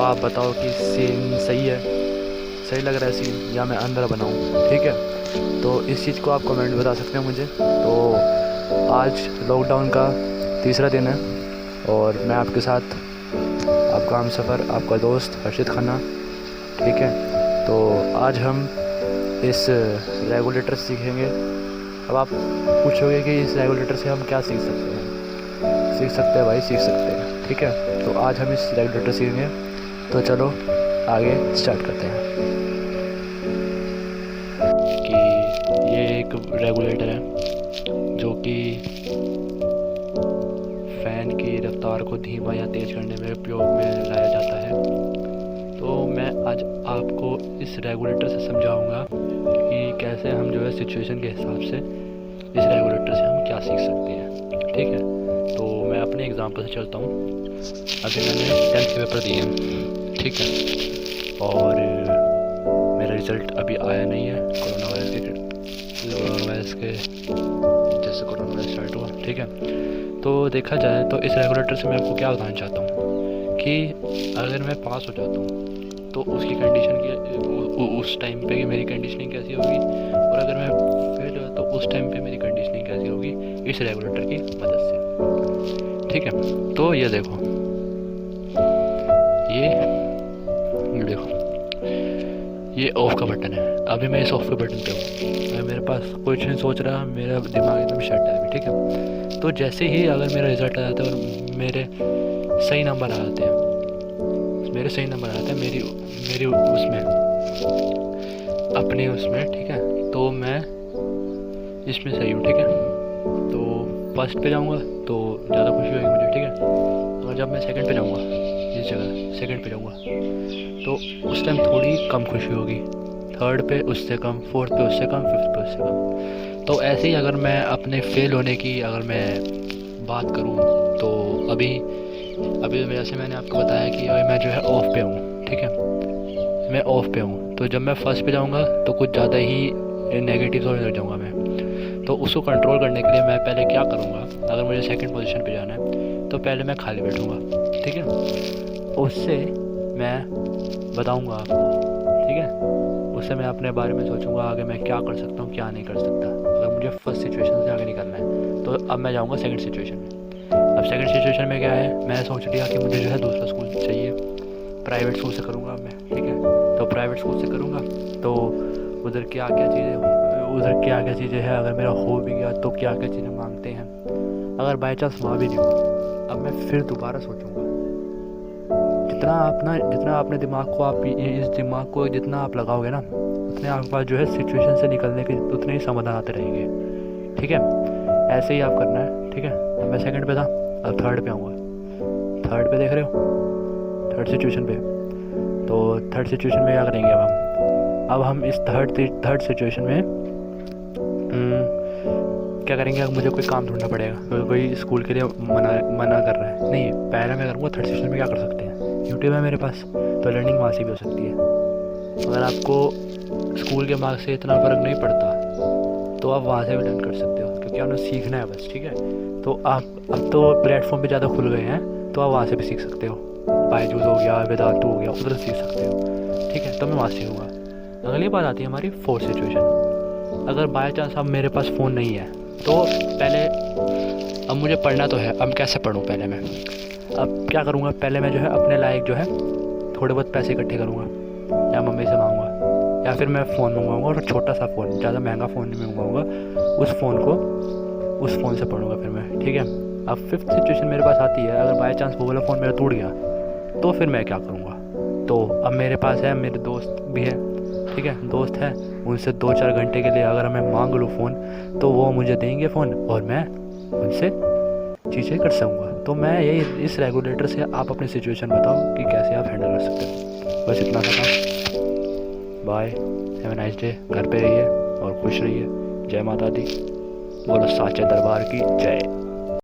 आप बताओ कि सीन सही है, सही लग रहा है सीन, या मैं अंदर बनाऊँ। ठीक है, तो इस चीज़ को आप कमेंट में बता सकते हैं मुझे। तो आज लॉकडाउन का तीसरा दिन है और मैं आपके साथ, आपका हम सफ़र, आपका दोस्त हर्षित खन्ना। ठीक है, तो आज हम इस रेगुलेटर सीखेंगे। अब आप पूछोगे कि इस रेगुलेटर से हम क्या सीख सकते हैं। सीख सकते हैं भाई, सीख सकते हैं। ठीक है, तो आज हम इस रेगुलेटर सीखेंगे। तो चलो आगे स्टार्ट करते हैं। कि ये एक रेगुलेटर है जो कि फ़ैन की रफ्तार को धीमा या तेज़ करने में उपयोग में लाया जाता है। तो मैं आज आपको इस रेगुलेटर से समझाऊंगा कि कैसे हम जो है सिचुएशन के हिसाब से इस रेगुलेटर से हम क्या सीख सकते हैं। ठीक है, तो मैं अपने एग्जांपल से चलता हूँ। अभी मैंने 10th के पेपर दिए हैं। ठीक है, और मेरा रिज़ल्ट अभी आया नहीं है कोरोना वायरस के जैसे कोरोना वायरस स्टार्ट हुआ। ठीक है, तो देखा जाए तो इस रेगुलेटर से मैं आपको क्या बताना चाहता हूँ कि अगर मैं पास हो जाता हूँ तो उसकी कंडीशन की उस टाइम पे मेरी कंडीशनिंग कैसी होगी, और अगर मैं फेल हुआ तो उस टाइम पे मेरी कंडीशनिंग कैसी होगी इस रेगुलेटर की मदद से। ठीक है, तो ये देखो, ये देखो, ये ऑफ का बटन है। अभी मैं इस ऑफ के बटन पे हूँ, मेरे पास कुछ नहीं सोच रहा, मेरा दिमाग एकदम शट है अभी। ठीक है, तो जैसे ही अगर मेरा रिज़ल्ट आ जाता है और मेरे सही नंबर आ जाते हैं, मेरे सही नंबर आते हैं मेरी मेरी उसमें, अपने उसमें, ठीक है, तो मैं इसमें सही हूँ। ठीक है, तो फर्स्ट पे जाऊँगा तो ज़्यादा खुशी होगी मुझे। ठीक है, और जब मैं सेकंड पे जाऊँगा, इस जगह सेकंड पे जाऊँगा, तो उस टाइम थोड़ी कम खुशी होगी। थर्ड पे उससे कम, फोर्थ पे उससे कम, फिफ्थ पे उससे कम। तो ऐसे ही अगर मैं अपने फेल होने की अगर मैं बात करूँ तो अभी जैसे मैंने आपको बताया कि अभी मैं जो है ऑफ पे हूँ। ठीक है, मैं ऑफ पे हूँ, तो जब मैं फर्स्ट पे जाऊँगा तो कुछ ज़्यादा ही नेगेटिव होने लग जाऊँगा मैं। तो उसको कंट्रोल करने के लिए मैं पहले क्या करूँगा, अगर मुझे सेकंड पोजीशन पे जाना है तो पहले मैं खाली बैठूँगा। ठीक है, उससे मैं बताऊँगा आपको। ठीक है, उससे मैं अपने बारे में सोचूंगा आगे मैं क्या कर सकता हूँ, क्या नहीं कर सकता, अगर मुझे फर्स्ट सिचुएशन से आगे निकलना है। तो अब मैं जाऊँगा सेकंड सिचुएशन में। अब सेकंड सिचुएशन में क्या है, मैं सोच लिया कि मुझे जो है दूसरा स्कूल चाहिए, प्राइवेट स्कूल से करूँगा मैं। ठीक है, तो प्राइवेट स्कूल से करूँगा तो उधर क्या क्या चीज़ें हैं, अगर मेरा हो भी गया तो क्या क्या चीज़ें मांगते हैं। अगर बाई चांस वहाँ भी नहीं हुआ, अब मैं फिर दोबारा सोचूंगा। जितना अपने दिमाग को आप इस दिमाग को जितना आप लगाओगे ना, उतने आपके पास जो है सिचुएशन से निकलने के उतने ही समाधान आते रहेंगे। ठीक है, ऐसे ही आप करना है। ठीक है, अब मैं सेकंड पे था, अब थर्ड पे आऊँगा। थर्ड पे देख रहे हो, थर्ड सिचुएशन पे। तो थर्ड सिचुएशन में क्या करेंगे अब हम इस थर्ड सिचुएशन में क्या करेंगे, अब मुझे कोई काम ढूंढना पड़ेगा। कोई स्कूल के लिए मना कर रहा है, नहीं, पहले मैं करूँगा थर्ड सिचुएशन में क्या कर सकते हैं, यूट्यूब है मेरे पास, तो लर्निंग वहाँ से भी हो सकती है। अगर आपको स्कूल के मार्क्स से इतना फ़र्क नहीं पड़ता तो आप वहाँ से भी लर्न कर सकते हो, क्योंकि आपने सीखना है बस। ठीक है, तो आप अब तो प्लेटफॉर्म भी ज़्यादा खुल गए हैं, तो आप वहाँ से भी सीख सकते हो। बायजूस हो गया, वेदांतु हो गया, उधर सीख सकते हो। ठीक है, तो मैं वहाँ सीखूँगा। अगली बात आती है हमारी फोर्थ सिचुएशन। अगर बाई चांस अब मेरे पास फ़ोन नहीं है तो पहले, अब मुझे पढ़ना तो है, अब कैसे पढूँ पहले मैं, अब क्या करूँगा, पहले मैं जो है अपने लायक जो है थोड़े बहुत पैसे इकट्ठे करूँगा, या मम्मी से मांगूंगा, या फिर मैं फ़ोन मंगवाऊँगा, और छोटा सा फ़ोन, ज़्यादा महंगा फ़ोन नहीं मंगवाऊँगा, उस फ़ोन से पढ़ूँगा फिर मैं। ठीक है, अब फिफ्थ सिचुएशन मेरे पास आती है, अगर बाई चांस वो वाला फ़ोन मेरा टूट गया तो फिर मैं क्या करूँगा। तो अब मेरे पास है, मेरे दोस्त भी है। ठीक है, दोस्त है, उनसे 2-4 घंटे के लिए अगर मैं मांग लूँ फ़ोन तो वो मुझे देंगे फ़ोन, और मैं उनसे चीज़ें कर सकूँगा। तो मैं यही, इस रेगुलेटर से आप अपनी सिचुएशन बताओ कि कैसे आप हैंडल कर सकते हो। बस इतना सा था। Bye, have a nice day. घर पे रहिए और खुश रहिए। जय माता दी, बोलो साचे दरबार की जय।